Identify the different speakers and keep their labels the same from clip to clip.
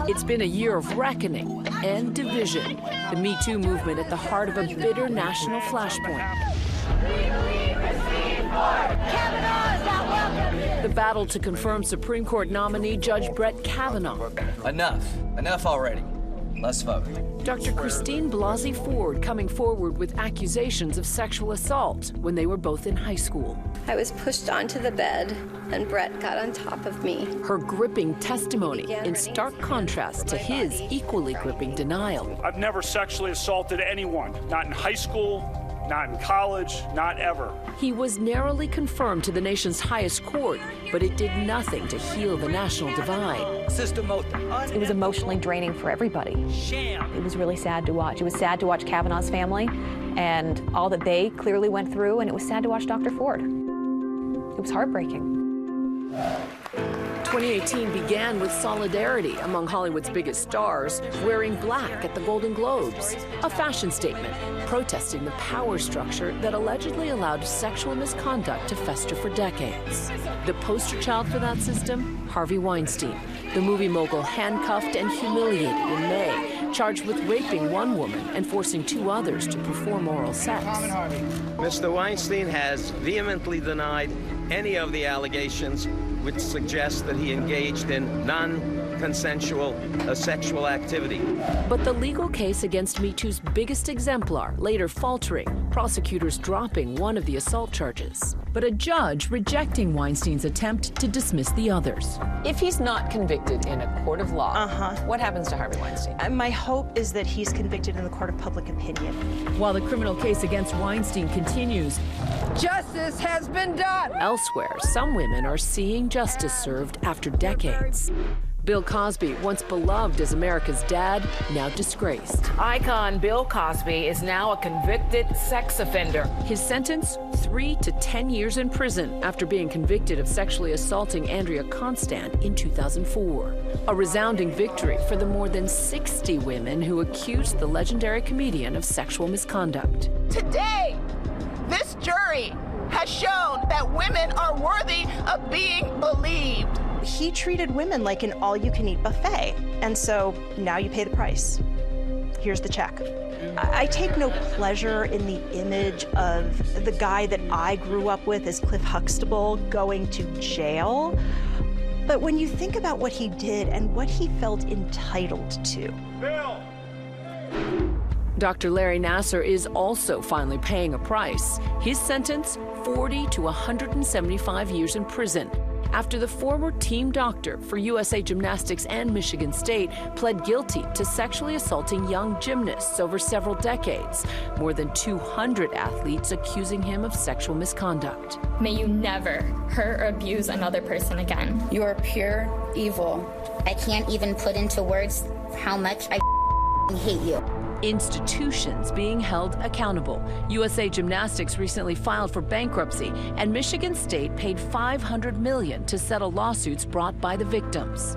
Speaker 1: It's been a year of reckoning and division. The Me Too movement at the heart of a bitter national flashpoint. The battle to confirm Supreme Court nominee Judge Brett Kavanaugh.
Speaker 2: Enough already. Let's vote.
Speaker 3: Dr. Christine Blasey Ford coming forward with accusations of sexual assault when they were both in high school.
Speaker 4: I was pushed onto the bed, and Brett got on top of me.
Speaker 3: Her gripping testimony in stark contrast to his equally gripping denial.
Speaker 5: I've never sexually assaulted anyone, not in high school, not in college, not ever.
Speaker 3: He was narrowly confirmed to the nation's highest court, but it did nothing to heal the national divide.
Speaker 6: It was emotionally draining for everybody. It was really sad to watch. It was sad to watch Kavanaugh's family and all that they clearly went through, and it was sad to watch Dr. Ford. It was heartbreaking.
Speaker 3: 2018 began with solidarity among Hollywood's biggest stars, wearing black at the Golden Globes, a fashion statement protesting the power structure that allegedly allowed sexual misconduct to fester for decades. The poster child for that system, Harvey Weinstein, the movie mogul handcuffed and humiliated in May, charged with raping one woman and forcing two others to perform oral sex.
Speaker 7: Mr. Weinstein has vehemently denied any of the allegations which suggest that he engaged in non-consensual sexual activity.
Speaker 3: But the legal case against Me Too's biggest exemplar later faltering, prosecutors dropping one of the assault charges, but a judge rejecting Weinstein's attempt to dismiss the others.
Speaker 8: If he's not convicted in a court of law, what happens to Harvey Weinstein?
Speaker 9: My hope is that he's convicted in the court of public opinion.
Speaker 3: While the criminal case against Weinstein continues,
Speaker 10: justice has been done.
Speaker 3: Elsewhere, some women are seeing justice served after decades. Bill Cosby, once beloved as America's dad, now disgraced.
Speaker 11: Icon Bill Cosby is now a convicted sex offender.
Speaker 3: His sentence, 3 to 10 years in prison after being convicted of sexually assaulting Andrea Constand in 2004. A resounding victory for the more than 60 women who accused the legendary comedian of sexual misconduct.
Speaker 10: Today, this jury has shown that women are worthy of being believed.
Speaker 9: He treated women like an all-you-can-eat buffet, and so now you pay the price. Here's the check. I take no pleasure in the image of the guy that I grew up with as Cliff Huxtable going to jail, but when you think about what he did and what he felt entitled to.
Speaker 5: Bill!
Speaker 3: Dr. Larry Nassar is also finally paying a price. His sentence, 40 to 175 years in prison, after the former team doctor for USA Gymnastics and Michigan State pled guilty to sexually assaulting young gymnasts over several decades, more than 200 athletes accusing him of sexual misconduct.
Speaker 12: May you never hurt or abuse another person again.
Speaker 13: You are pure evil. I can't even put into words how much I hate you.
Speaker 3: Institutions being held accountable. USA Gymnastics recently filed for bankruptcy, and Michigan State paid $500 million to settle lawsuits brought by the victims.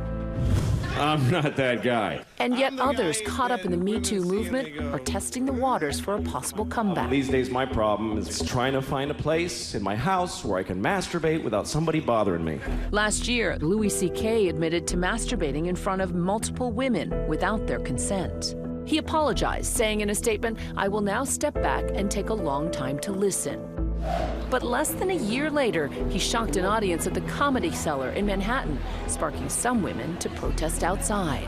Speaker 14: I'm not that guy.
Speaker 3: And yet others caught up in the Me Too movement are testing the waters for a possible comeback.
Speaker 14: These days, my problem is trying to find a place in my house where I can masturbate without somebody bothering me.
Speaker 3: Last year, Louis C.K. admitted to masturbating in front of multiple women without their consent. He apologized, saying in a statement, "I will now step back and take a long time to listen." But less than a year later, he shocked an audience at the Comedy Cellar in Manhattan, sparking some women to protest outside.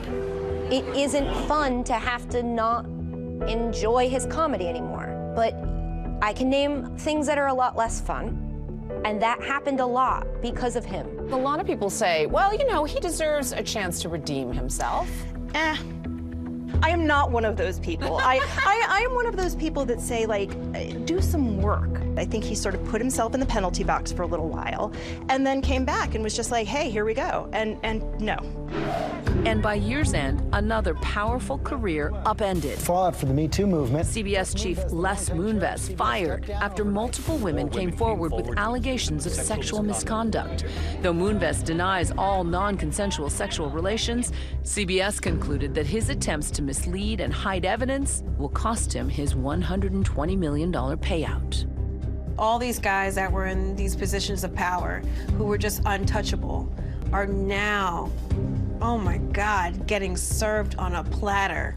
Speaker 15: It isn't fun to have to not enjoy his comedy anymore, but I can name things that are a lot less fun, and that happened a lot because of him.
Speaker 8: A lot of people say, well, you know, he deserves a chance to redeem himself.
Speaker 9: I am not one of those people. I am one of those people that say, like, do some work. I think he sort of put himself in the penalty box for a little while and then came back and was just like, hey, here we go. And no.
Speaker 3: And by year's end, another powerful career upended.
Speaker 16: Fallout for the Me Too movement.
Speaker 3: CBS chief Les Moonves fired after multiple women came forward with allegations of sexual misconduct. Though Moonves denies all non-consensual sexual relations, CBS concluded that his attempts to mislead and hide evidence will cost him his $120 million payout.
Speaker 17: All these guys that were in these positions of power, who were just untouchable, are now Oh my God, getting served on a platter.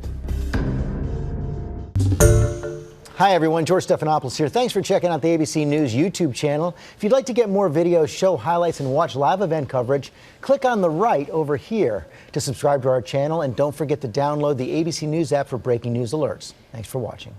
Speaker 16: Hi everyone, George Stephanopoulos here. Thanks for checking out the ABC News YouTube channel. If you'd like to get more videos, show highlights, and watch live event coverage, click on the right over here to subscribe to our channel, and don't forget to download the ABC News app for breaking news alerts. Thanks for watching.